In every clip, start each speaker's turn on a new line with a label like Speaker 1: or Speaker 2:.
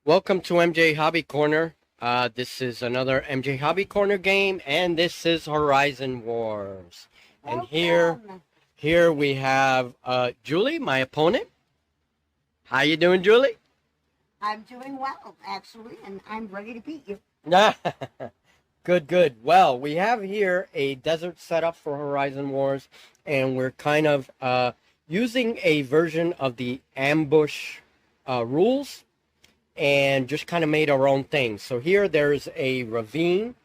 Speaker 1: Welcome to MJ Hobby Corner. This is another MJ Hobby Corner game, and this is Horizon Wars. And here we have Julie, my opponent. How you doing, Julie?
Speaker 2: I'm doing well, actually, and I'm ready to beat you.
Speaker 1: Good. Well, we have here a desert setup for Horizon Wars, and we're kind of using a version of the ambush rules, and just kind of made our own thing. So here there's a ravine,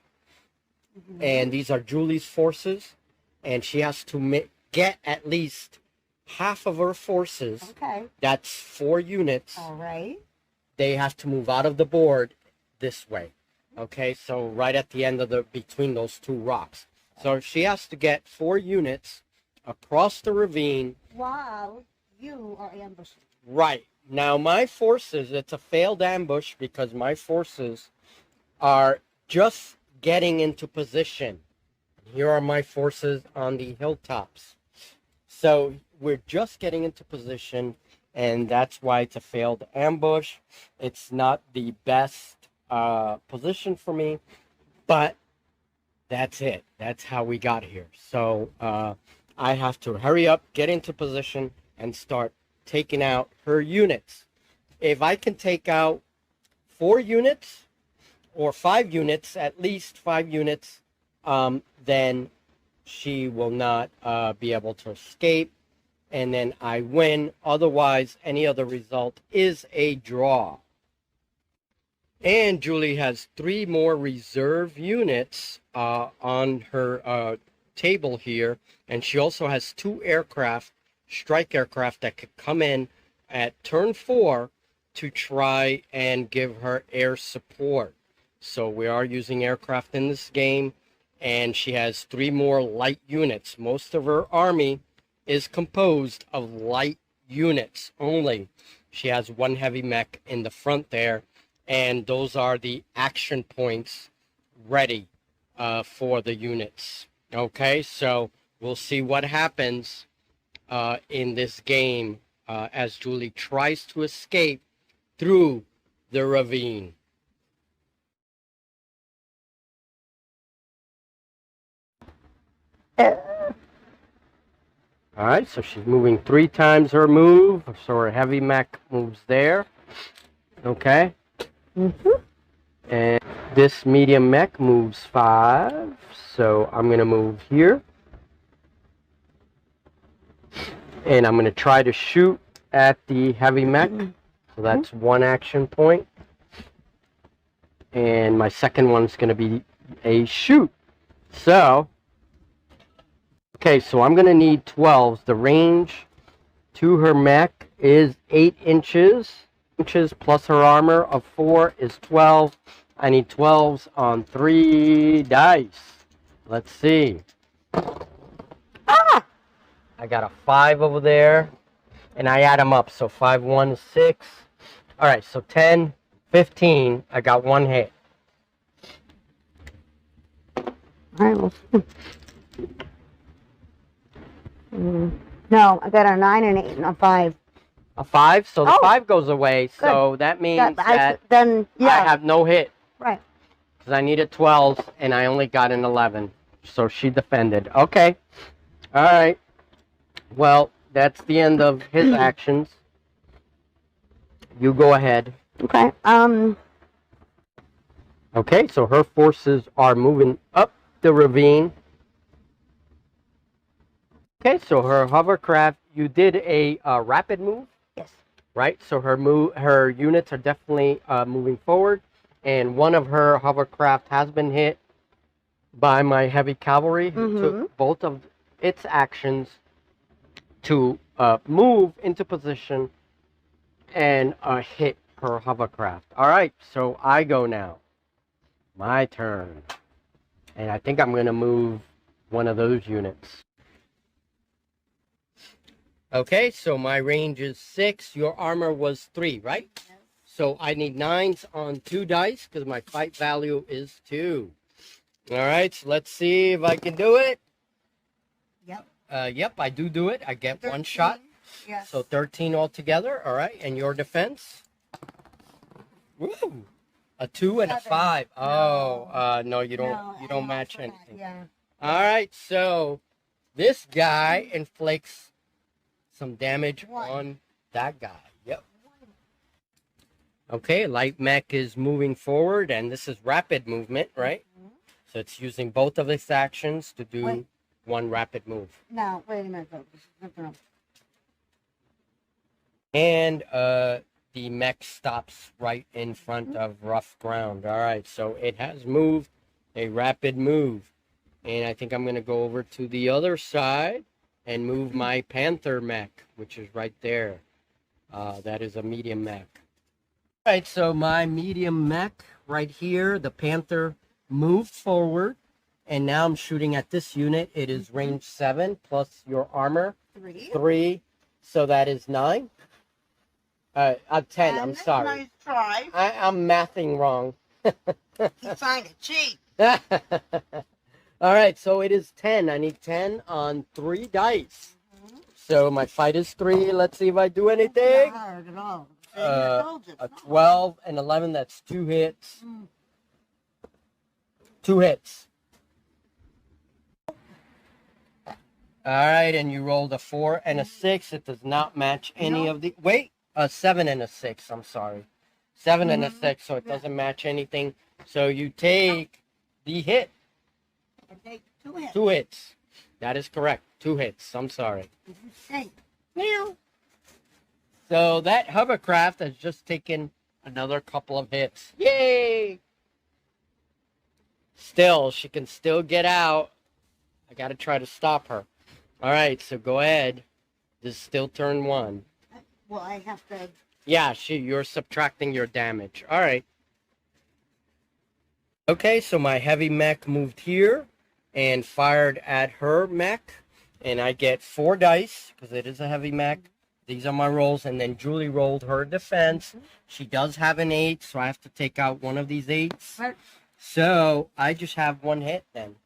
Speaker 1: and these are Julie's forces, and she has to get at least half of her forces.
Speaker 2: Okay.
Speaker 1: That's 4 units.
Speaker 2: All right.
Speaker 1: They have to move out of the board this way. Okay, so right at the end of between those 2 rocks. So she has to get 4 units across the ravine
Speaker 2: while you are ambushing.
Speaker 1: Right. Now, my forces, it's a failed ambush because my forces are just getting into position. Here are my forces on the hilltops. So we're just getting into position, and that's why it's a failed ambush. It's not the best position for me, but that's it. That's how we got here. So I have to hurry up, get into position, and start taking out her units. If I can take out 4 units or 5 units, at least 5 units, then she will not be able to escape, and then I win. Otherwise, any other result is a draw. And Julie has 3 more reserve units on her table here, and she also has 2 aircraft, strike aircraft, that could come in at turn 4 to try and give her air support. So we are using aircraft in this game, and she has 3 more light units. Most of her army is composed of light units only. She has 1 heavy mech in the front there, and those are the action points ready for the units. Okay, so we'll see what happens in this game as Julie tries to escape through the ravine. All right, so she's moving 3 times her move, so her heavy mech moves there. Okay. And this medium mech moves 5, so I'm going to move here. And I'm going to try to shoot at the heavy mech. So that's 1 action point. And my second one's going to be a shoot. So, okay, so I'm going to need 12s. The range to her mech is 8 inches. Plus her armor of 4 is 12. I need 12s on 3 dice. Let's see. I got a 5 over there, and I add them up. So 5, 1 is 6. All right, so 10, 15. I got 1 hit.
Speaker 2: All right, well, no, I got a 9, an 8, and a 5.
Speaker 1: A 5? So the 5 goes away. Good. So that means I have no hit.
Speaker 2: Right.
Speaker 1: Because I needed 12, and I only got an 11. So she defended. Okay. All right. Well, that's the end of his actions. You go ahead.
Speaker 2: Okay.
Speaker 1: Okay, so her forces are moving up the ravine. Okay, so her hovercraft, you did a rapid move.
Speaker 2: Yes.
Speaker 1: Right, so her units are definitely moving forward, and one of her hovercraft has been hit by my heavy cavalry, who took both of its actions to move into position and hit her hovercraft. All right, so I go now. My turn. And I think I'm going to move one of those units. Okay, so my range is 6. Your armor was 3, right? Yes. So I need 9s on 2 dice because my fight value is 2. All right, so let's see if I can do it.
Speaker 2: Yep.
Speaker 1: Yep, I do it. I get 1 shot.
Speaker 2: Yes.
Speaker 1: So 13 altogether. All right, and your defense? Woo! A 2 and a
Speaker 2: 7.
Speaker 1: 5.
Speaker 2: No.
Speaker 1: Oh, no, you don't.
Speaker 2: No,
Speaker 1: You
Speaker 2: I
Speaker 1: don't
Speaker 2: lost
Speaker 1: match
Speaker 2: for that,
Speaker 1: anything.
Speaker 2: Yeah.
Speaker 1: All right, so this guy inflicts some damage
Speaker 2: 1.
Speaker 1: on that guy. Yep. Okay, light mech is moving forward, and this is rapid movement, right?
Speaker 2: Mhm.
Speaker 1: So it's using both of its actions to do
Speaker 2: Wait.
Speaker 1: one rapid move.
Speaker 2: No, wait a minute, though. This is something else.
Speaker 1: And the mech stops right in front of rough ground. All right, so it has moved a rapid move. And I think I'm going to go over to the other side and move my panther mech, which is right there. That is a medium mech. All right, so my medium mech right here, the panther moved forward. And now I'm shooting at this unit. It is range 7 plus your armor.
Speaker 2: 3.
Speaker 1: 3. So that is 9. 10. I'm
Speaker 2: And
Speaker 1: sorry.
Speaker 2: Nice try.
Speaker 1: I'm mathing wrong.
Speaker 2: He's trying to cheat.
Speaker 1: All right, so it is 10. I need 10 on 3 dice. So my fight is 3. Let's see if I do anything.
Speaker 2: Not hard at all. See, I told you,
Speaker 1: A
Speaker 2: it's not
Speaker 1: 12 and 11, that's 2 hits.
Speaker 2: hard.
Speaker 1: 2 hits. All right, and you rolled a 4 and a 6. It does not match any of the... Wait, a 7 and a 6. I'm sorry. 7 and a 6, so it doesn't match anything. So you take the hit.
Speaker 2: I take 2 hits.
Speaker 1: 2 hits. That is correct. 2 hits. I'm sorry.
Speaker 2: Did you say?
Speaker 1: Meow. So that hovercraft has just taken another couple of hits. Yay! Still, she can still get out. I got to try to stop her. All right, so go ahead. This is still turn 1.
Speaker 2: Well, I have to.
Speaker 1: Yeah, you're subtracting your damage. All right. Okay, so my heavy mech moved here and fired at her mech. And I get 4 dice because it is a heavy mech. These are my rolls. And then Julie rolled her defense. She does have an 8, so I have to take out one of these 8s.
Speaker 2: Right.
Speaker 1: So I just have 1 hit then.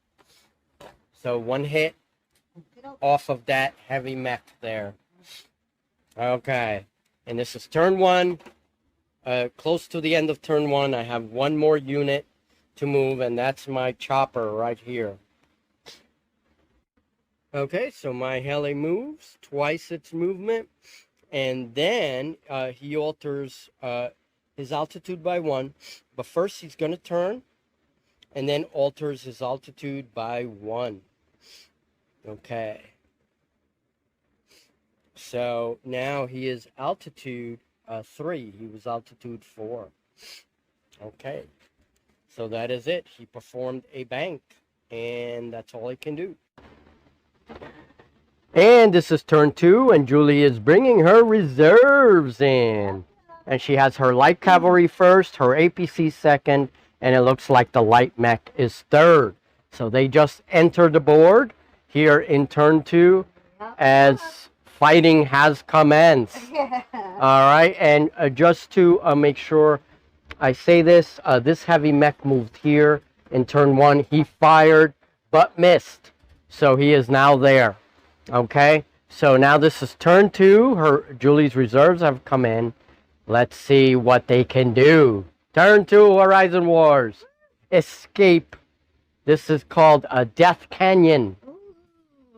Speaker 1: So 1 hit off of that heavy mech there. Okay. And this is turn 1. Close to the end of turn 1, I have 1 more unit to move, and that's my chopper right here. Okay, so my heli moves twice its movement, and then he alters his altitude by 1. But first he's going to turn, and then alters his altitude by 1. Okay. So now he is altitude 3. He was altitude 4. Okay. So that is it. He performed a bank, and that's all he can do. And this is turn 2, and Julie is bringing her reserves in. And she has her light cavalry first, her APC second, and it looks like the light mech is third. So they just entered the board here in turn 2 as fighting has commenced.
Speaker 2: Yeah.
Speaker 1: All right, and just to make sure I say this, this heavy mech moved here in turn 1. He fired but missed, so he is now there. Okay, so now this is turn 2. Julie's reserves have come in. Let's see what they can do. Turn 2, Horizon Wars. Escape. This is called a Death Canyon.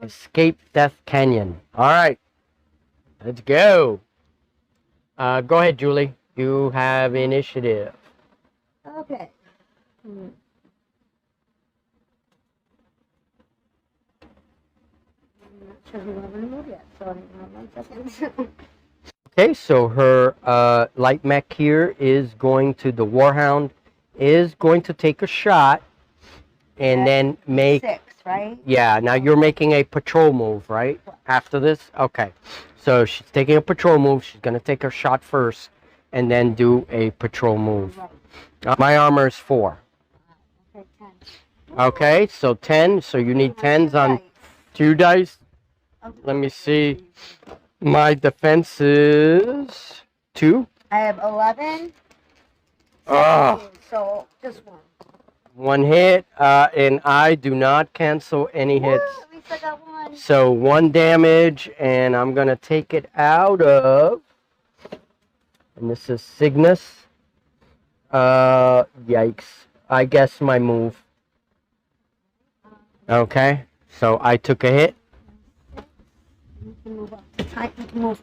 Speaker 1: Escape Death Canyon. All right, let's go. Go ahead, Julie. You have initiative.
Speaker 2: Okay. I'm not sure who I'm going to move yet, so hang on 1 second.
Speaker 1: Okay, so her light mech here is going to, the Warhound is going to take a shot and then make...
Speaker 2: 6, right?
Speaker 1: Yeah, now you're making a patrol move, right? After this? Okay. So she's taking a patrol move. She's going to take her shot first and then do a patrol move.
Speaker 2: Right.
Speaker 1: My armor is 4.
Speaker 2: Okay, 10.
Speaker 1: Okay, so 10. So you need 10s on 2 dice.
Speaker 2: Okay.
Speaker 1: Let me see. My defense is 2.
Speaker 2: I have 11.
Speaker 1: Oh,
Speaker 2: So just 1.
Speaker 1: 1 hit. And I do not cancel any hits.
Speaker 2: Woo, at least I got 1.
Speaker 1: So 1 damage, and I'm going to take it out of, and this is Cygnus. Yikes. I guess my move. Okay, so I took a hit.
Speaker 2: You can move up. You can move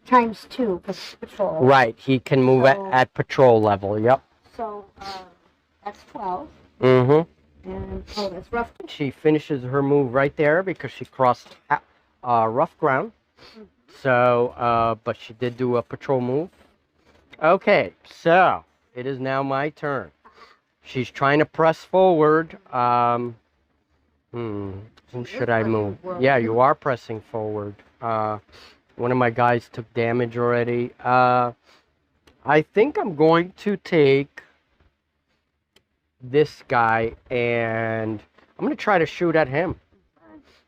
Speaker 2: times 2 for patrol.
Speaker 1: Right, he can move at patrol level, yep.
Speaker 2: So, that's 12.
Speaker 1: Mm-hmm.
Speaker 2: And, oh, that's rough.
Speaker 1: She finishes her move right there because she crossed rough ground. So, but she did do a patrol move. Okay, so it is now my turn. She's trying to press forward. Who should I move? Yeah, you are pressing forward. One of my guys took damage already. I think I'm going to take this guy and I'm going to try to shoot at him.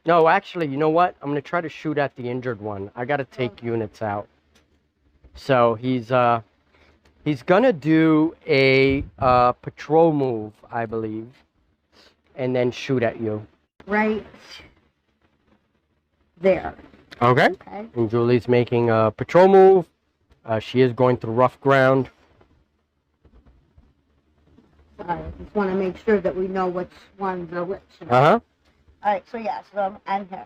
Speaker 1: No, actually, you know what? I'm going to try to shoot at the injured one. I got to take units out. So he's going to do a patrol move, I believe, and then shoot at you.
Speaker 2: Right there.
Speaker 1: Okay.
Speaker 2: Okay.
Speaker 1: And Julie's making a patrol move. She is going through rough ground.
Speaker 2: I just want to make sure that we know which ones are which.
Speaker 1: Uh-huh.
Speaker 2: All right, so yeah, so I'm here.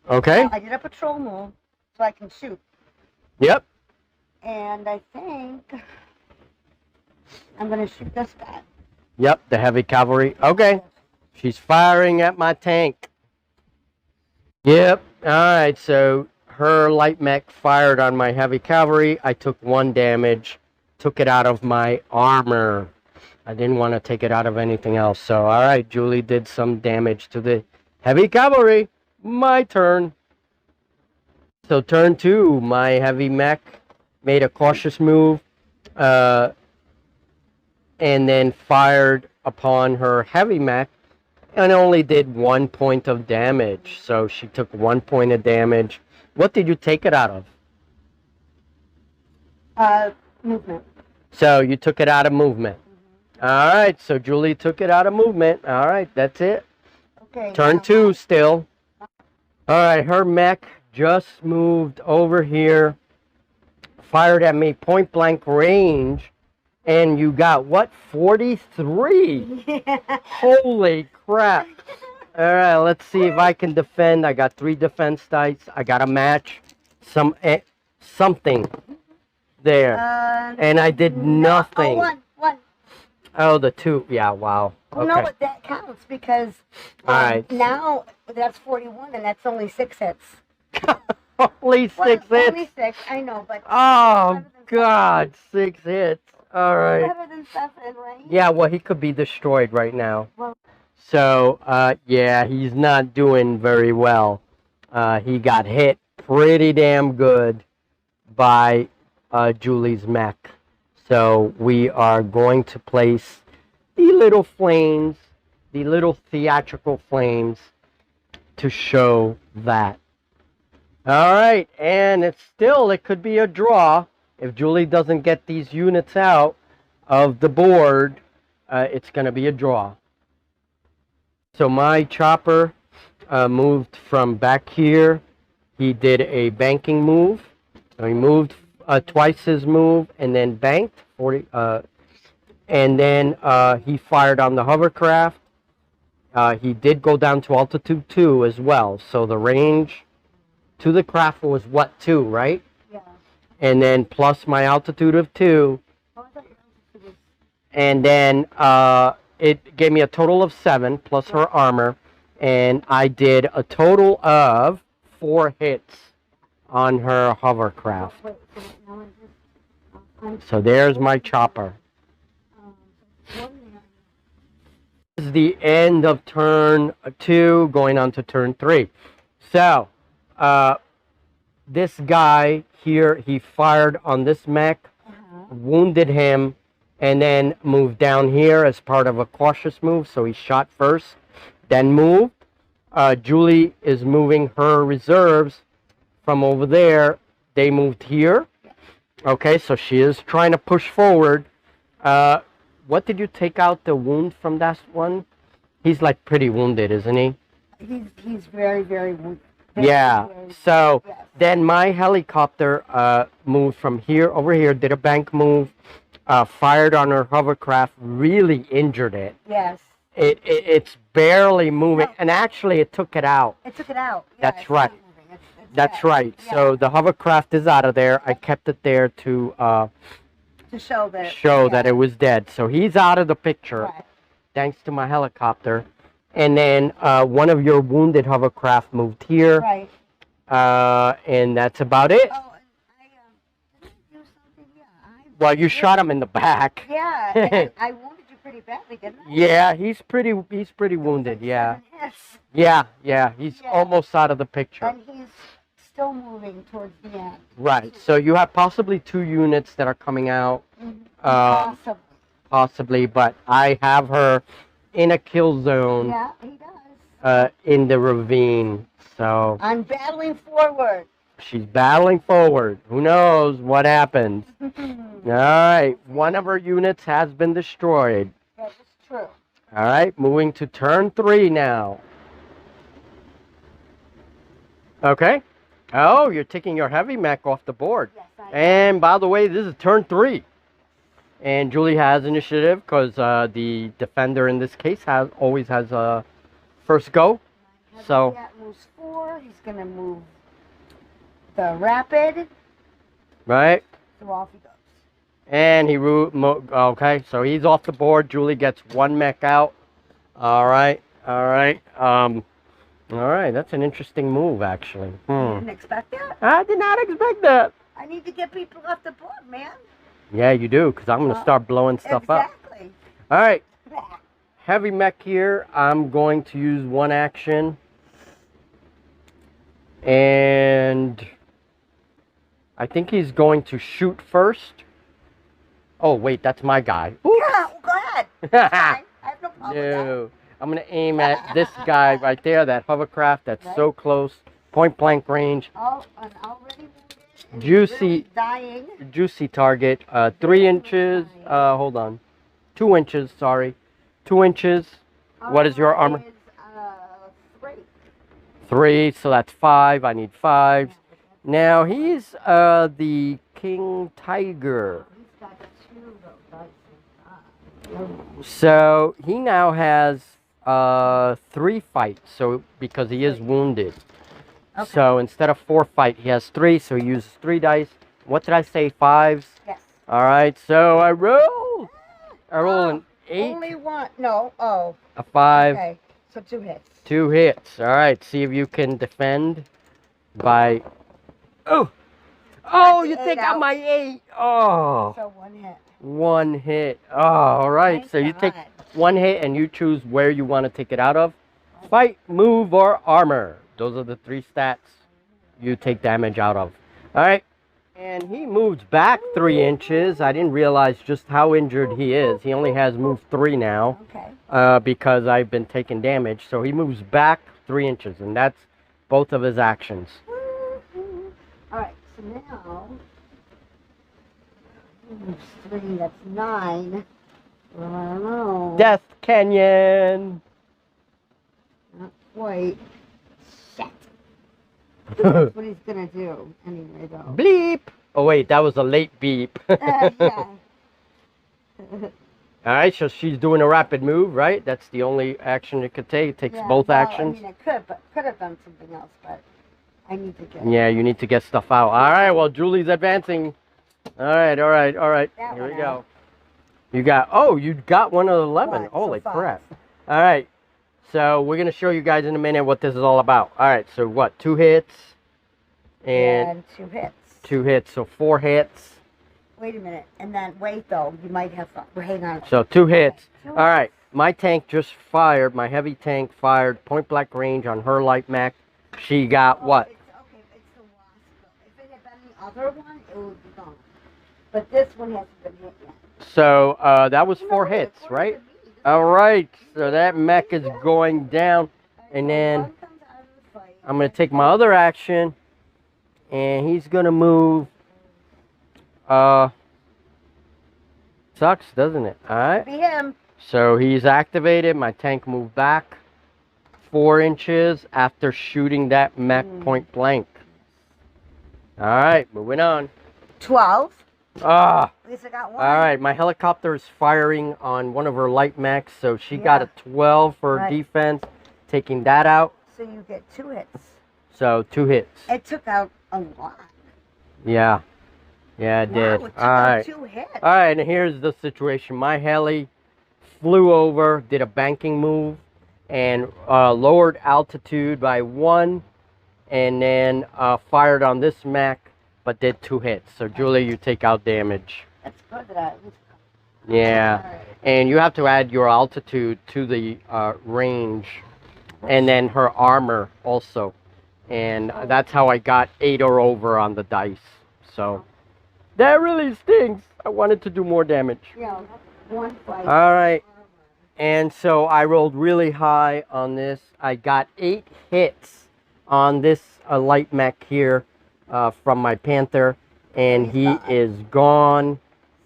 Speaker 1: Okay.
Speaker 2: Now, I did a patrol move so I can shoot.
Speaker 1: Yep.
Speaker 2: And I think I'm going to shoot this guy.
Speaker 1: Yep, the heavy cavalry. Okay. She's firing at my tank. Yep. All right, so her light mech fired on my heavy cavalry. I took 1 damage, took it out of my armor. I didn't want to take it out of anything else. So, all right, Julie did some damage to the heavy cavalry. My turn. So, turn 2, my heavy mech made a cautious move and then fired upon her heavy mech and only did 1 point of damage. So, she took 1 point of damage. What did you take it out
Speaker 2: of? Movement.
Speaker 1: So, you took it out of movement. All right, so Julie took it out of movement. All right, that's it.
Speaker 2: Okay.
Speaker 1: Turn 2 still. All right, her mech just moved over here, fired at me point blank range, and you got what? 43?
Speaker 2: Yeah.
Speaker 1: Holy crap. All right, let's see if I can defend. I got 3 defense dice. I got to match something there. And I did nothing.
Speaker 2: One.
Speaker 1: Oh, the 2. Yeah, wow.
Speaker 2: Well,
Speaker 1: Okay.
Speaker 2: no, that counts because
Speaker 1: All right.
Speaker 2: now that's 41 and that's only 6 hits.
Speaker 1: Only 6 hits?
Speaker 2: Only 6, I know, but...
Speaker 1: Oh, God, 6 hits. All right.
Speaker 2: Better than 7, right?
Speaker 1: Yeah, well, he could be destroyed right now.
Speaker 2: Well,
Speaker 1: so, yeah, he's not doing very well. He got hit pretty damn good by Julie's mech. So we are going to place the little flames, the little theatrical flames to show that. All right, and it could be a draw. If Julie doesn't get these units out of the board, it's going to be a draw. So my chopper moved from back here. He did a banking move. So he moved twice his move and then banked 40 and then he fired on the hovercraft. He did go down to altitude 2 as well, so the range to the craft was what, 2, right?
Speaker 2: Yeah.
Speaker 1: And then plus my altitude of 2, and then it gave me a total of 7 plus her armor, and I did a total of 4 hits on her hovercraft. So there's my chopper. This is the end of turn 2, going on to turn 3. So, this guy here, he fired on this mech, wounded him, and then moved down here as part of a cautious move. So he shot first, then moved. Julie is moving her reserves from over there. They moved here. Okay, so she is trying to push forward. What did you take out the wound from that one? He's like pretty wounded, isn't he?
Speaker 2: He's very, very wounded.
Speaker 1: Yeah, so then my helicopter moved from here over here, did a bank move. fired on her hovercraft, really injured it.
Speaker 2: Yes.
Speaker 1: It's barely moving,
Speaker 2: No.
Speaker 1: and actually it took it out.
Speaker 2: It took it out. Yeah,
Speaker 1: That's
Speaker 2: it's
Speaker 1: right.
Speaker 2: not moving. It's
Speaker 1: That's
Speaker 2: dead.
Speaker 1: right.
Speaker 2: Yeah.
Speaker 1: So the hovercraft is out of there. I kept it there to
Speaker 2: show that
Speaker 1: that it was dead. So he's out of the picture,
Speaker 2: Right.
Speaker 1: thanks to my helicopter. And then one of your wounded hovercraft moved here,
Speaker 2: Right.
Speaker 1: and that's about it.
Speaker 2: Oh, and I did I do something? Yeah.
Speaker 1: Well, you shot him in the back.
Speaker 2: Yeah, and I wounded you pretty badly, didn't I?
Speaker 1: Yeah, he's pretty wounded. Yeah.
Speaker 2: 7 hits.
Speaker 1: Yeah. He's
Speaker 2: Yeah.
Speaker 1: almost out of the picture.
Speaker 2: And he's still moving towards the end.
Speaker 1: Right. So you have possibly 2 units that are coming out.
Speaker 2: Possibly.
Speaker 1: Possibly, but I have her in a kill zone.
Speaker 2: Yeah, he does.
Speaker 1: In the ravine. So
Speaker 2: I'm battling forward.
Speaker 1: she's battling forward. Who knows what happens? All right. One of her units has been destroyed.
Speaker 2: That is true.
Speaker 1: All right. Moving to turn 3 now. Okay. Oh, you're taking your heavy mech off the board.
Speaker 2: Yes, I am.
Speaker 1: And by the way, this is turn 3. And Julie has initiative because the defender in this case always has a first go. So
Speaker 2: That moves 4. He's going to move the rapid.
Speaker 1: right,
Speaker 2: So off he goes.
Speaker 1: and okay, so he's off the board. Julie gets 1 mech out. All right. That's an interesting move, actually.
Speaker 2: Didn't expect that.
Speaker 1: I did not expect that.
Speaker 2: I need to get people off the board, man.
Speaker 1: Yeah, you do, because I'm gonna start blowing stuff up.
Speaker 2: Exactly.
Speaker 1: All right. Heavy mech here. I'm going to use 1 action. And I think he's going to shoot first. Oh, wait, that's my guy.
Speaker 2: Yeah, well, go ahead. Fine. I have no problem with
Speaker 1: No. I'm going to aim at this guy right there, that hovercraft that's so close. Point blank range.
Speaker 2: that. Oh, and already wounded. and
Speaker 1: Juicy.
Speaker 2: really dying.
Speaker 1: Juicy target. 3 inches. Hold on. 2 inches, sorry. 2 inches. What is your armor?
Speaker 2: Is, 3.
Speaker 1: 3, so that's 5. I need 5s. Now he's the King Tiger.
Speaker 2: He's got 2 though, right?
Speaker 1: So he now has 3 fights. So because he is wounded.
Speaker 2: Okay.
Speaker 1: So instead of 4 fight, he has 3. So he uses 3 dice. What did I say? 5s.
Speaker 2: Yes.
Speaker 1: All right. So I roll. I roll an 8,
Speaker 2: Only 1. No. Oh.
Speaker 1: a 5,
Speaker 2: Okay. So 2 hits.
Speaker 1: 2 hits. All right. See if you can defend by. Oh, you
Speaker 2: the
Speaker 1: take
Speaker 2: 8
Speaker 1: out
Speaker 2: out.
Speaker 1: my 8. Oh.
Speaker 2: So 1 hit.
Speaker 1: 1 hit. Oh, all right.
Speaker 2: Thank
Speaker 1: So you take
Speaker 2: God.
Speaker 1: 1 hit and you choose where you want to take it out of. Fight, move, or armor. Those are the 3 stats you take damage out of. All right. And he moves back 3 inches. I didn't realize just how injured he is. He only has move 3 now
Speaker 2: Okay.
Speaker 1: because I've been taking damage. So he moves back 3 inches, and that's both of his actions.
Speaker 2: All right. So now. Moves 3. That's 9. Well, I don't know.
Speaker 1: Death Canyon.
Speaker 2: Not quite. Shit. That's what he's gonna do anyway, though.
Speaker 1: Bleep. Oh, wait, that was a late beep.
Speaker 2: Yeah.
Speaker 1: All right, so she's doing a rapid move, right? That's the only action it could take. It takes
Speaker 2: Yeah,
Speaker 1: both
Speaker 2: well,
Speaker 1: actions.
Speaker 2: I mean, I could have done something else, but I need to get.
Speaker 1: Yeah, you need to get stuff out. All right, well, Julie's advancing. All right.
Speaker 2: That
Speaker 1: Here we
Speaker 2: one
Speaker 1: go.
Speaker 2: out.
Speaker 1: You got one of 11.
Speaker 2: One, so
Speaker 1: Holy
Speaker 2: 5.
Speaker 1: crap. All right. So we're going to show you guys in a minute what this is all about. All right, so what? 2 hits and
Speaker 2: 2 hits.
Speaker 1: 2 hits, so 4 hits.
Speaker 2: Wait a minute, and then wait though. You might have. Hang on.
Speaker 1: So 2 hits.
Speaker 2: Two
Speaker 1: All right. My tank just fired. My heavy tank fired point blank range on her light mech. She got what?
Speaker 2: It's, okay, it's the wasp. Though. If it had been the other one, it would be gone. But this one hasn't been hit yet.
Speaker 1: So that was 4
Speaker 2: No,
Speaker 1: hits,
Speaker 2: according
Speaker 1: right?
Speaker 2: to me, this
Speaker 1: All right. So that mech is going down. And then
Speaker 2: one comes out of the fight.
Speaker 1: I'm going to take my other action. And he's going to move. Sucks, doesn't it? All right.
Speaker 2: Be him.
Speaker 1: So he's activated. My tank moved back 4 inches after shooting that mech point blank. All right, moving on.
Speaker 2: 12.
Speaker 1: Ah.
Speaker 2: At least I got one.
Speaker 1: All right, my helicopter is firing on one of her light mechs, so she got a 12 for defense, taking that out.
Speaker 2: So you get 2 hits.
Speaker 1: So 2 hits.
Speaker 2: It took out a lot.
Speaker 1: Yeah. Yeah, it did.
Speaker 2: Wow, it took
Speaker 1: All
Speaker 2: out
Speaker 1: right.
Speaker 2: 2 hits.
Speaker 1: All right, and here's the situation. My heli flew over, did a banking move, and lowered altitude by 1, and then fired on this mech, but did 2 hits. So, Julie, you take out damage.
Speaker 2: That's good that
Speaker 1: Yeah,
Speaker 2: right.
Speaker 1: and you have to add your altitude to the range, and then her armor also. And that's how I got 8 or over on the dice. So, that really stinks. I wanted to do more damage.
Speaker 2: Yeah, one fight.
Speaker 1: All right. And so I rolled really high on this. I got 8 hits on this light mech here from my Panther. And he is gone.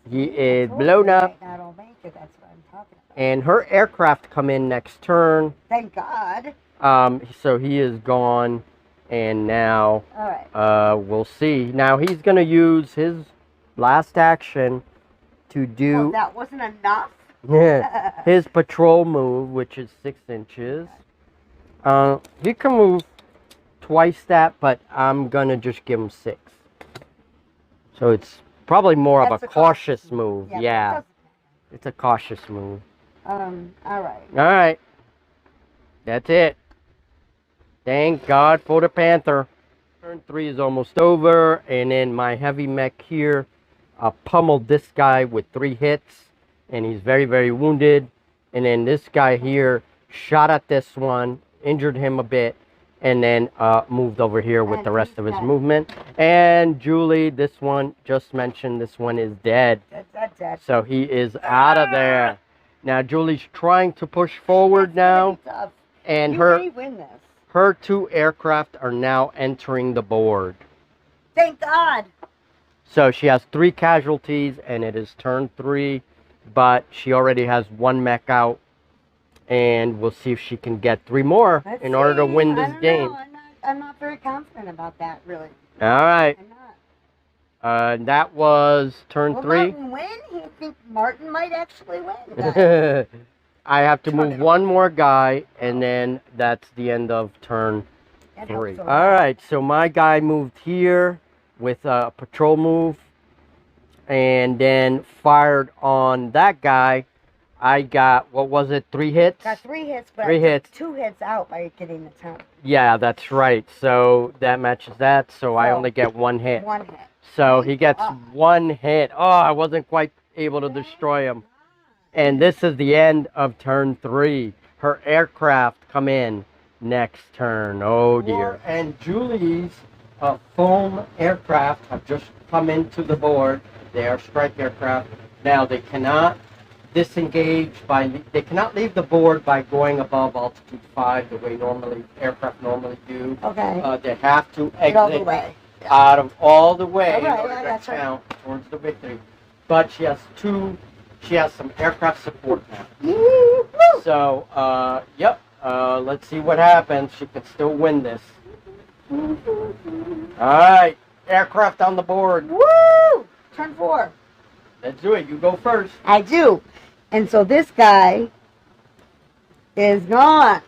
Speaker 1: He is blown up.
Speaker 2: I don't make it. That's what I'm talking about.
Speaker 1: And her aircraft come in next turn.
Speaker 2: Thank God.
Speaker 1: So he is gone. And now
Speaker 2: all right.
Speaker 1: We'll see. Now he's going to use his last action to do...
Speaker 2: Well, that wasn't enough.
Speaker 1: his patrol move, which is 6 inches. He can move twice that, but I'm gonna just give him 6. So it's probably more of a cautious move. Yeah, it's a cautious move.
Speaker 2: All right.
Speaker 1: All right. That's it. Thank God for the Panther. Turn 3 is almost over, and then my heavy mech here pummeled this guy with 3 hits. And he's very, very wounded. And then this guy here shot at this one, injured him a bit, and then moved over here with the rest of his movement. And Julie, this one, just mentioned, this one is dead.
Speaker 2: That's dead.
Speaker 1: So he is out of there. Now Julie's trying to push forward now. And
Speaker 2: may win this.
Speaker 1: her 2 aircraft are now entering the board.
Speaker 2: Thank God.
Speaker 1: So she has 3 casualties, and it is turn 3. But she already has 1 mech out, and we'll see if she can get 3 more in order to win this game.
Speaker 2: I'm not very confident about that, really.
Speaker 1: All right.
Speaker 2: I'm not.
Speaker 1: That was turn 3.
Speaker 2: Martin win? You think Martin might actually win?
Speaker 1: I have to move 1 more guy, and then that's the end of turn 3. All right, so my guy moved here with a patrol move, and then fired on that guy. I got, what was it, 3 hits?
Speaker 2: Got 3 hits, but
Speaker 1: 3 hits.
Speaker 2: 2 hits out by getting the 10.
Speaker 1: Yeah, that's right. So that matches that. So I only get 1 hit.
Speaker 2: 1 hit.
Speaker 1: So he gets 1 hit. Oh, I wasn't quite able to destroy him. And this is the end of turn 3. Her aircraft come in next turn. Oh dear. And Julie's foam aircraft have just come into the board. They are strike aircraft. Now they cannot disengage they cannot leave the board by going above altitude 5 the way aircraft normally do.
Speaker 2: Okay.
Speaker 1: They have to exit
Speaker 2: all the way.
Speaker 1: out of all the way in
Speaker 2: All right,
Speaker 1: order to
Speaker 2: that's
Speaker 1: count towards the victory. But she has some aircraft support now.
Speaker 2: Woo!
Speaker 1: So, yep. Let's see what happens. She can still win this. All right, aircraft on the board.
Speaker 2: Woo! Turn 4.
Speaker 1: Let's do it. You go first.
Speaker 2: I do. And so this guy is gone.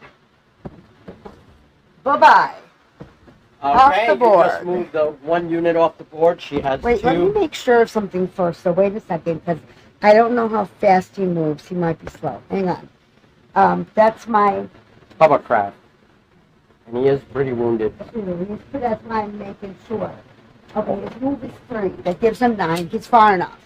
Speaker 2: Bye-bye. Off the board.
Speaker 1: You just moved the 1 unit off the board. She has 2.
Speaker 2: Wait, let me make sure of something first. So wait a second, because I don't know how fast he moves. He might be slow. Hang on. That's my...
Speaker 1: hovercraft. And he is pretty wounded.
Speaker 2: That's my making sure. Okay, his move is 3. That gives him 9. He's far enough.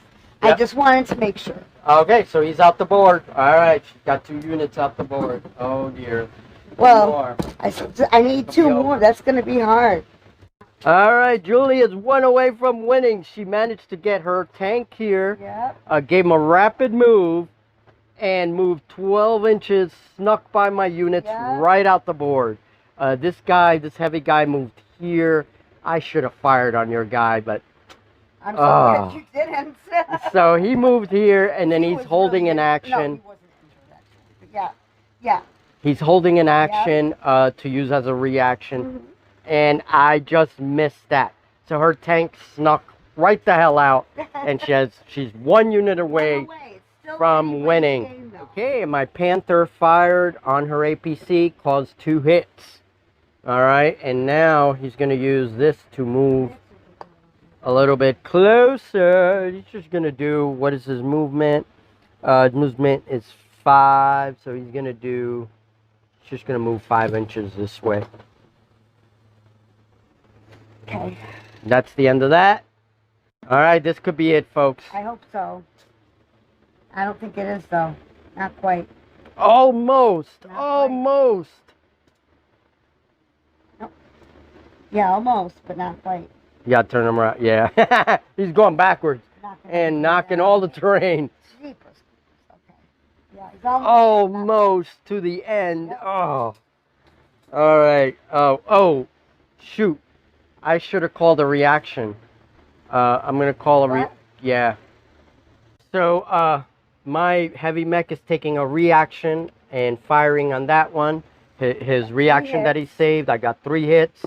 Speaker 2: Yep. I just wanted to make sure.
Speaker 1: Okay, so he's out the board. All right, she's got 2 units out the board. Oh, dear.
Speaker 2: Well, I need 2 more. That's going to be hard.
Speaker 1: All right, Julie is 1 away from winning. She managed to get her tank here.
Speaker 2: Yep.
Speaker 1: Gave him a rapid move and moved 12 inches, snuck by my units right out the board. This heavy guy moved here. I should have fired on your guy, but...
Speaker 2: I'm so glad you didn't.
Speaker 1: So he moved here, and then he's holding an action.
Speaker 2: No, he wasn't injured, actually. But yeah.
Speaker 1: He's holding an action to use as a reaction, and I just missed that. So her tank snuck right the hell out. And she's 1 unit away from winning. Okay, my Panther fired on her APC, caused 2 hits. All right, and now he's going to use this to move a little bit closer. He's just going to do, what is his movement? His movement is 5, so he's going to do, he's just going to move 5 inches this way.
Speaker 2: Okay.
Speaker 1: That's the end of that. All right, this could be it, folks.
Speaker 2: I hope so. I don't think it is, though. Not quite.
Speaker 1: Almost.
Speaker 2: Not
Speaker 1: Almost.
Speaker 2: Nope. Yeah, almost, but not quite.
Speaker 1: You got to turn him around. Yeah. He's going backwards and knocking all the terrain.
Speaker 2: Jeepers. Okay. Yeah, he's
Speaker 1: almost to the end. Yep. Oh. All right.
Speaker 2: Oh,
Speaker 1: Shoot. I should have called a reaction. I'm going to call a yeah. So, my heavy mech is taking a reaction and firing on that one. His reaction that he saved, I got 3 hits.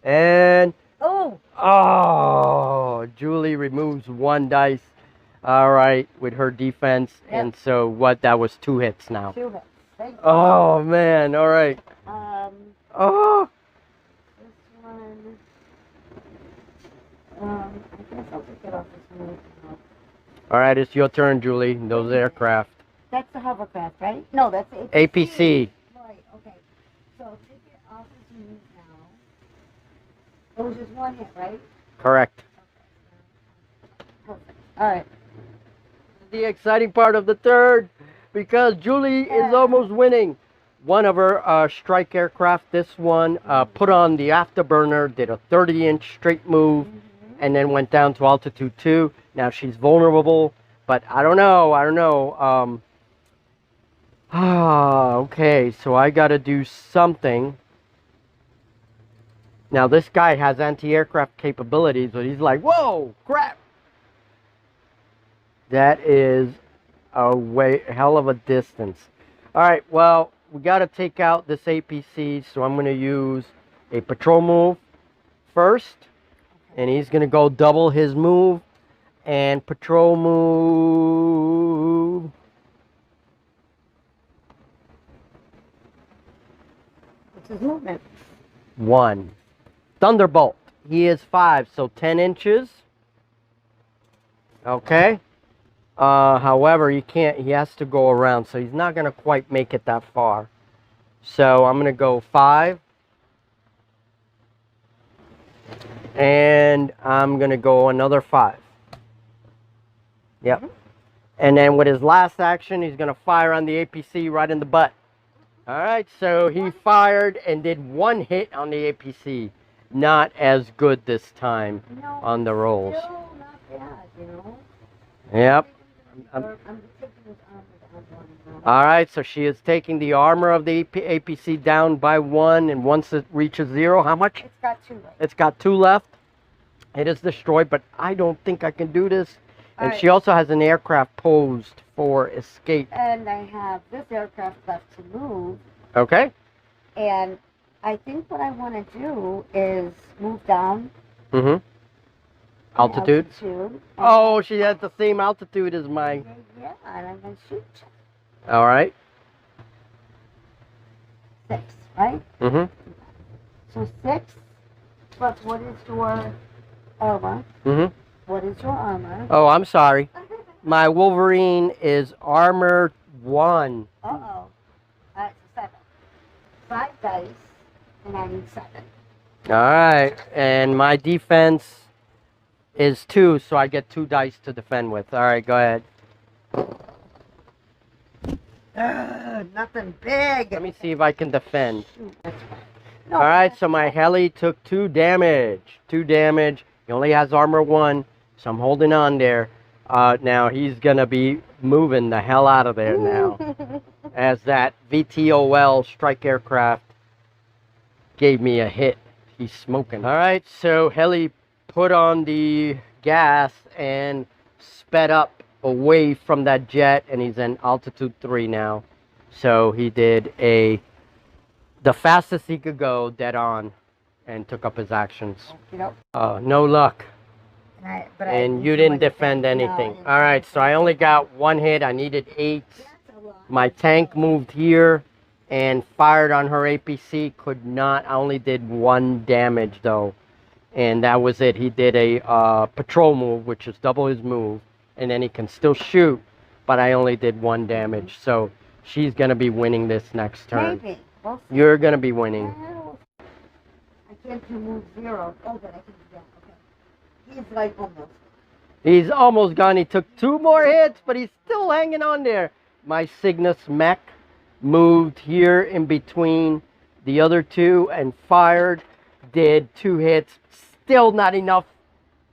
Speaker 1: And... Oh, Julie removes 1 dice. All right, with her defense. Yep. And so, that was 2 hits now.
Speaker 2: 2 hits. Thank you.
Speaker 1: Oh, man. All right. Oh.
Speaker 2: This one... I guess I'll take it off this one.
Speaker 1: All right, it's your turn, Julie. Those aircraft.
Speaker 2: That's the hovercraft, right? No, that's the
Speaker 1: APC.
Speaker 2: APC. Right, okay. So take it off his move now. It was just 1 hit, right?
Speaker 1: Correct.
Speaker 2: Okay. Perfect. All right.
Speaker 1: The exciting part of the third, because Julie is almost winning. One of her strike aircraft, this one, put on the afterburner, did a 30-inch straight move, and then went down to altitude 2. Now she's vulnerable, but I don't know. Okay, so I got to do something. Now this guy has anti-aircraft capabilities, but he's like, whoa, crap. That is a hell of a distance. All right, well, we got to take out this APC, so I'm going to use a patrol move first, and he's going to go double his move, and patrol move.
Speaker 2: What's his movement?
Speaker 1: 1. Thunderbolt. He is 5, so 10 inches. Okay. However, he has to go around, so he's not going to quite make it that far. So I'm going to go 5. And I'm going to go another 5. Yep. And then with his last action, he's going to fire on the APC right in the butt. All right, so he fired and did 1 hit on the APC. Not as good this time on the rolls.
Speaker 2: Still not bad, you know?
Speaker 1: Yep.
Speaker 2: I'm taking his armor down.
Speaker 1: All right, so she is taking the armor of the APC down by 1, and once it reaches 0, how much?
Speaker 2: It's got 2 left.
Speaker 1: It's got 2 left. It is destroyed, but I don't think I can do this. And she also has an aircraft posed for escape.
Speaker 2: And I have this aircraft left to move.
Speaker 1: Okay.
Speaker 2: And I think what I want to do is move down.
Speaker 1: Mm-hmm. Altitude? Oh, she has the same altitude as mine.
Speaker 2: Yeah, and I'm going to shoot.
Speaker 1: All right.
Speaker 2: 6, right?
Speaker 1: Mm-hmm.
Speaker 2: So 6 plus what is your armor?
Speaker 1: Mm-hmm.
Speaker 2: What is your armor?
Speaker 1: Oh, I'm sorry. My Wolverine is armor 1.
Speaker 2: Uh-oh. All right, so 7. 5 dice, and I need 7.
Speaker 1: All right, and my defense is 2, so I get 2 dice to defend with. All right, go ahead.
Speaker 2: Nothing big.
Speaker 1: Let me see if I can defend.
Speaker 2: That's fine. No,
Speaker 1: all right, so my heli took 2 damage. 2 damage. He only has armor 1, so I'm holding on there. Now he's gonna be moving the hell out of there now, as that VTOL strike aircraft gave me a hit. He's smoking. All right, so heli put on the gas and sped up away from that jet, and he's in altitude 3 now. So he did the fastest he could go, dead on, and took up his actions.
Speaker 2: You know.
Speaker 1: No luck. And you didn't defend anything. All right, so I only got 1 hit. I needed 8. My tank moved here and fired on her APC. Could not. I only did 1 damage, though. And that was it. He did a patrol move, which is double his move. And then he can still shoot. But I only did 1 damage. So she's going to be winning this next turn.
Speaker 2: Maybe.
Speaker 1: You're going to be winning.
Speaker 2: I can't move 0. Oh, but I can do that. Okay. He's like almost.
Speaker 1: He's almost gone. He took 2 more hits, but he's still hanging on there. My Cygnus mech moved here in between the other 2 and fired. Did 2 hits. Still not enough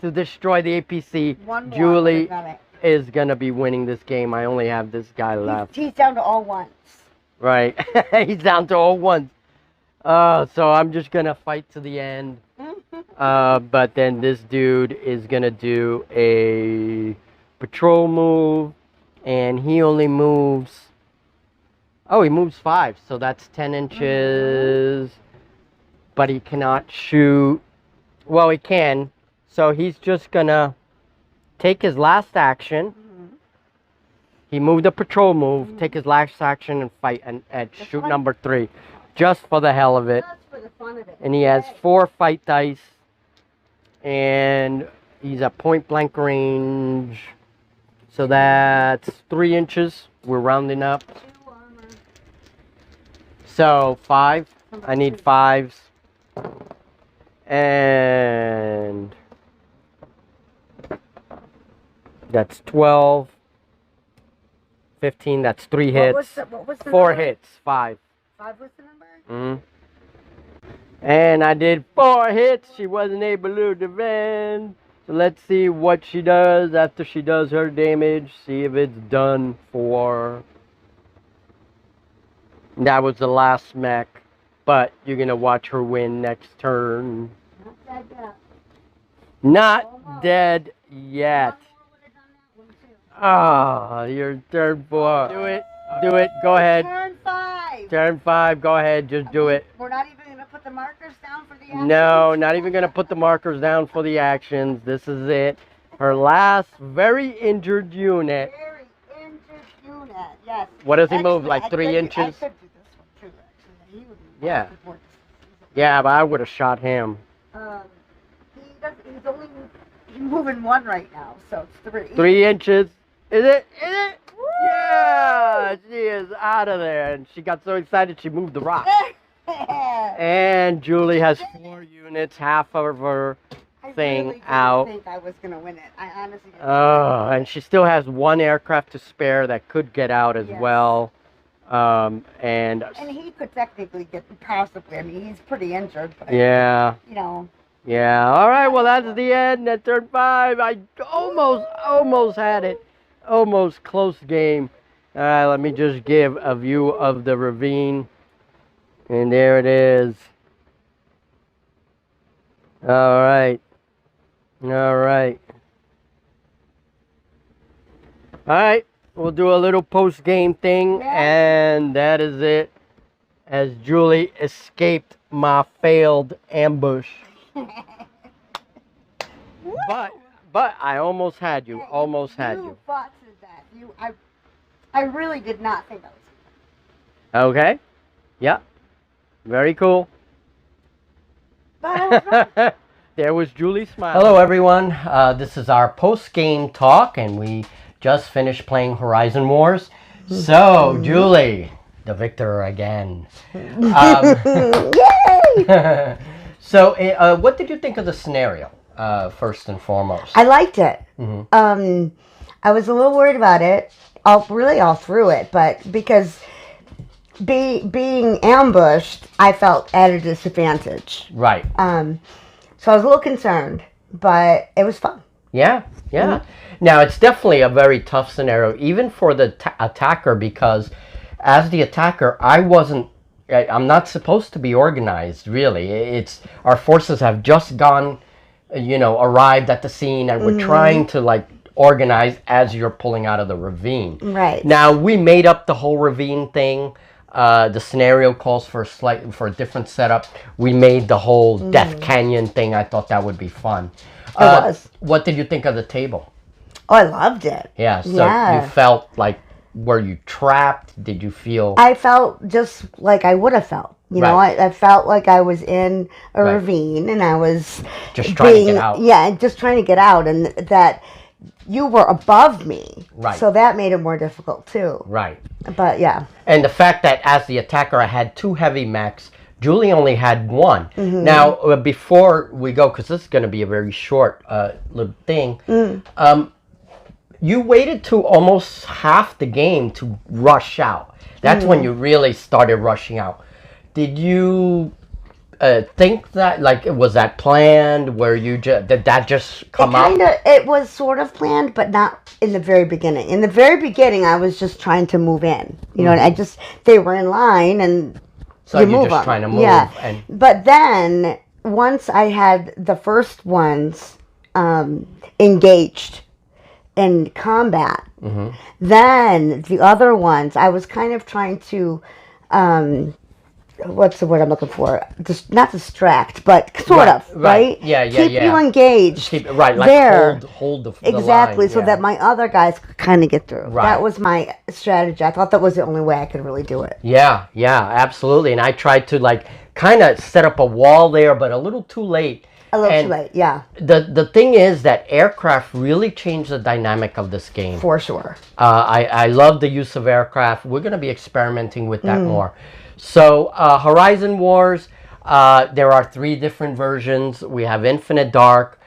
Speaker 1: to destroy the APC. Julie is going to be winning this game. I only have this guy left.
Speaker 2: He's down to all ones.
Speaker 1: Right. He's down to all ones. So I'm just going to fight to the end. But then this dude is going to do a patrol move. And he only moves... Oh, he moves 5. So that's 10 inches. But he cannot shoot. Well, he can. So he's just going to take his last action. He moved a patrol move. Take his last action and fight and shoot number 3. Just for the hell of it.
Speaker 2: Just for the fun of it.
Speaker 1: And he has 4 fight dice. And he's at point blank range. So that's 3 inches. We're rounding up.
Speaker 2: 2 armor.
Speaker 1: So 5. I need 5s. And that's 12. 15. That's 3 hits.
Speaker 2: What was the
Speaker 1: 4
Speaker 2: number?
Speaker 1: hits. 5.
Speaker 2: 5 was the number?
Speaker 1: And I did 4 hits. She wasn't able to defend. So let's see what she does after she does her damage. See if it's done for. That was the last mech. But you're going to watch her win next turn.
Speaker 2: Not dead yet.
Speaker 1: Not dead yet. Ah, your turn 4. Do it. Do it. Go ahead.
Speaker 2: Turn 5.
Speaker 1: Turn 5. Go ahead. Just do it.
Speaker 2: We're not even going to put the markers down for the actions?
Speaker 1: No, not even going to put the markers down for the actions. This is it. Her last very injured unit.
Speaker 2: Very injured unit, yes.
Speaker 1: What does he move?
Speaker 2: Actually,
Speaker 1: Like 3 inches?
Speaker 2: I could do this one too, actually. He would be
Speaker 1: Yeah.
Speaker 2: before this.
Speaker 1: Yeah, but I would have shot him.
Speaker 2: He's only moving 1 right now, so it's 3.
Speaker 1: 3 inches. Is it? Is it? Yeah! She is out of there. And she got so excited she moved the rock. And Julie has 4 units, half of her thing
Speaker 2: really
Speaker 1: out.
Speaker 2: I think I was going to win it. I honestly didn't.
Speaker 1: Oh, and she still has 1 aircraft to spare that could get out as
Speaker 2: Yes.
Speaker 1: well. And
Speaker 2: he could technically get, possibly. I mean, he's pretty injured, but,
Speaker 1: yeah.
Speaker 2: you know.
Speaker 1: Yeah. All right. Well, that's the end at turn 5. I almost had it. Almost close game. All right. Let me just give a view of the ravine. And there it is. All right. All right. All right. We'll do a little post-game thing.
Speaker 2: Yeah.
Speaker 1: And that is it. As Julie escaped my failed ambush. But I almost had you. Almost had you.
Speaker 2: You fought to that. I really did not think I was.
Speaker 1: Okay. Yeah. Very cool.
Speaker 2: But
Speaker 1: There was Julie smiling. Hello, everyone. This is our post-game talk, and we just finished playing Horizon Wars. So, Julie, the victor again.
Speaker 2: Yay!
Speaker 1: So, what did you think of the scenario, first and foremost?
Speaker 2: I liked it. I was a little worried about it, all through it, but because being ambushed, I felt at a disadvantage.
Speaker 1: Right.
Speaker 2: So I was a little concerned, but it was fun.
Speaker 1: Yeah, yeah. Now, it's definitely a very tough scenario, even for the attacker, because as the attacker, I'm not supposed to be organized, really. It's our forces have just arrived at the scene, and we're trying to, organize as you're pulling out of the ravine.
Speaker 2: Right.
Speaker 1: Now, we made up the whole ravine thing. The scenario calls for a different setup. We made the whole Death Canyon thing. I thought that would be fun.
Speaker 2: It was.
Speaker 1: What did you think of the table?
Speaker 2: Oh, I loved it.
Speaker 1: Yeah, so you felt like, were you trapped? Did you feel...
Speaker 2: I felt just like I would have felt. You know, I felt like I was in a ravine and I was
Speaker 1: just trying to get out.
Speaker 2: Yeah, just trying to get out, and that you were above me.
Speaker 1: Right.
Speaker 2: So that made it more difficult too.
Speaker 1: Right.
Speaker 2: But yeah.
Speaker 1: And the fact that as the attacker I had 2 heavy mechs, Julie only had 1.
Speaker 2: Mm-hmm.
Speaker 1: Now, before we go, because this is going to be a very short little thing, you waited to almost half the game to rush out. That's when you really started rushing out. Did you think that, like, was that planned? Where you did that just come out?
Speaker 2: It was sort of planned, but not in the very beginning. In the very beginning, I was just trying to move in. You know, and they were in line, and
Speaker 1: so you're just trying to move.
Speaker 2: Yeah.
Speaker 1: And
Speaker 2: but then once I had the first ones engaged in combat, then the other ones I was kind of trying to. What's the word I'm looking for? Just not distract, but sort of, right?
Speaker 1: Yeah,
Speaker 2: Keep you engaged.
Speaker 1: Like
Speaker 2: there.
Speaker 1: hold the
Speaker 2: exactly,
Speaker 1: line,
Speaker 2: so that my other guys could kind of get through.
Speaker 1: Right.
Speaker 2: That was my strategy. I thought that was the only way I could really do it.
Speaker 1: Yeah, absolutely. And I tried to, like, kind of set up a wall there, but a little too late.
Speaker 2: A little too late, yeah.
Speaker 1: The thing is that aircraft really changed the dynamic of this game.
Speaker 2: For sure.
Speaker 1: I love the use of aircraft. We're going to be experimenting with that more. So, Horizon Wars, there are 3 different versions. We have Infinite Dark,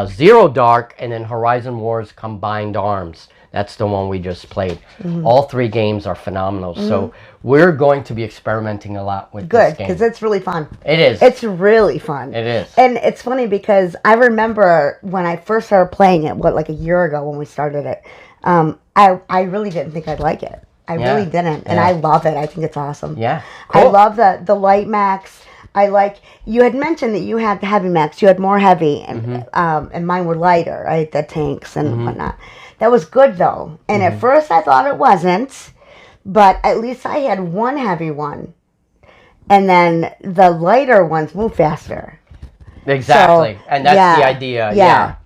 Speaker 1: Zero Dark, and then Horizon Wars Combined Arms. That's the one we just played. All 3 games are phenomenal. So, we're going to be experimenting a lot with this game.
Speaker 2: Good, because it's really fun.
Speaker 1: It is.
Speaker 2: It's really fun.
Speaker 1: It is.
Speaker 2: And it's funny because I remember when I first started playing it, like a year ago when we started it, I really didn't think I'd like it. I really didn't, and I love it. I think it's awesome.
Speaker 1: Yeah, cool.
Speaker 2: I love the light mechs. I like, you had mentioned that you had the heavy mechs. You had more heavy, and mine were lighter, right? The tanks and whatnot. That was good though. And at first I thought it wasn't, but at least I had one heavy one, and then the lighter ones move faster.
Speaker 1: Exactly, so, and that's the idea.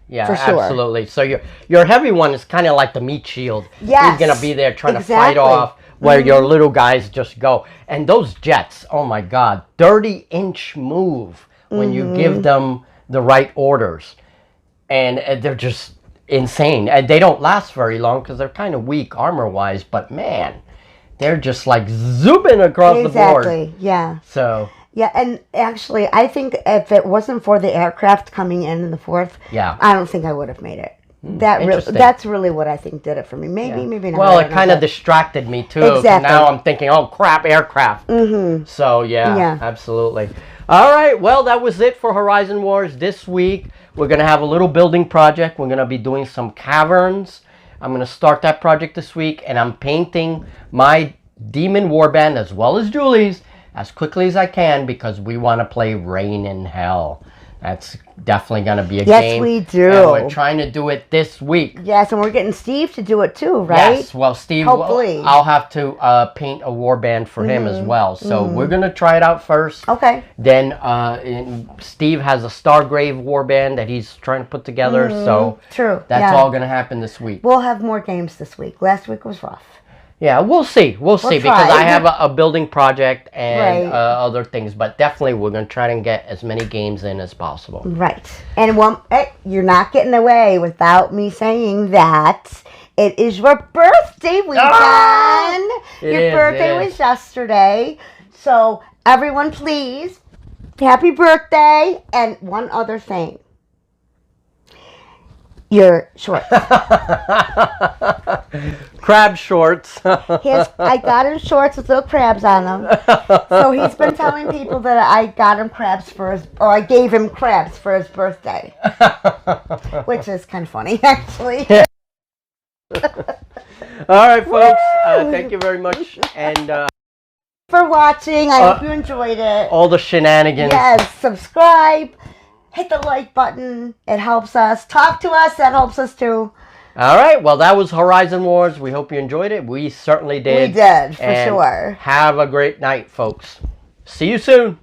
Speaker 1: Yeah,
Speaker 2: for sure.
Speaker 1: Absolutely. So your heavy one is kind of like the meat shield.
Speaker 2: Yes,
Speaker 1: he's gonna be there trying to fight off where your little guys just go. And those jets, oh my God, 30-inch move when you give them the right orders, and they're just insane. And they don't last very long because they're kind of weak armor-wise. But man, they're just like zooming across the board.
Speaker 2: Exactly. Yeah.
Speaker 1: So.
Speaker 2: Yeah, and actually, I think if it wasn't for the aircraft coming in the 4th, I don't think I would have made it. That's really what I think did it for me. Maybe not.
Speaker 1: Well, it kind of distracted me too.
Speaker 2: Exactly.
Speaker 1: Now I'm thinking, oh crap, aircraft. So yeah, absolutely. All right, well, that was it for Horizon Wars this week. We're gonna have a little building project. We're gonna be doing some caverns. I'm gonna start that project this week, and I'm painting my Demon Warband as well as Julie's as quickly as I can because we want to play Rain in Hell. That's definitely going to be a game.
Speaker 2: Yes, we do.
Speaker 1: And we're trying to do it this week.
Speaker 2: Yes, and we're getting Steve to do it too, right?
Speaker 1: Yes, well, Steve,
Speaker 2: hopefully.
Speaker 1: I'll have to paint a warband for him as well. So we're going to try it out first.
Speaker 2: Okay.
Speaker 1: Then Steve has a Stargrave warband that he's trying to put together. So that's all going to happen this week.
Speaker 2: We'll have more games this week. Last week was rough.
Speaker 1: Yeah, we'll see. We'll see because I have a building project and other things, but definitely we're going to try and get as many games in as possible.
Speaker 2: Right. And you're not getting away without me saying that it is your birthday weekend. Your birthday was yesterday. So everyone, please, happy birthday. And one other thing. Your shorts.
Speaker 1: Crab shorts.
Speaker 2: I got him shorts with little crabs on them. So he's been telling people that I got him crabs or I gave him crabs for his birthday. Which is kind of funny, actually.
Speaker 1: All right, folks. Thank you very much. And
Speaker 2: for watching. I hope you enjoyed it.
Speaker 1: All the shenanigans.
Speaker 2: Yes, subscribe. Hit the like button. It helps us. Talk to us. That helps us too.
Speaker 1: All right. Well, that was Horizon Wars. We hope you enjoyed it. We certainly did.
Speaker 2: We did, for sure.
Speaker 1: Have a great night, folks. See you soon.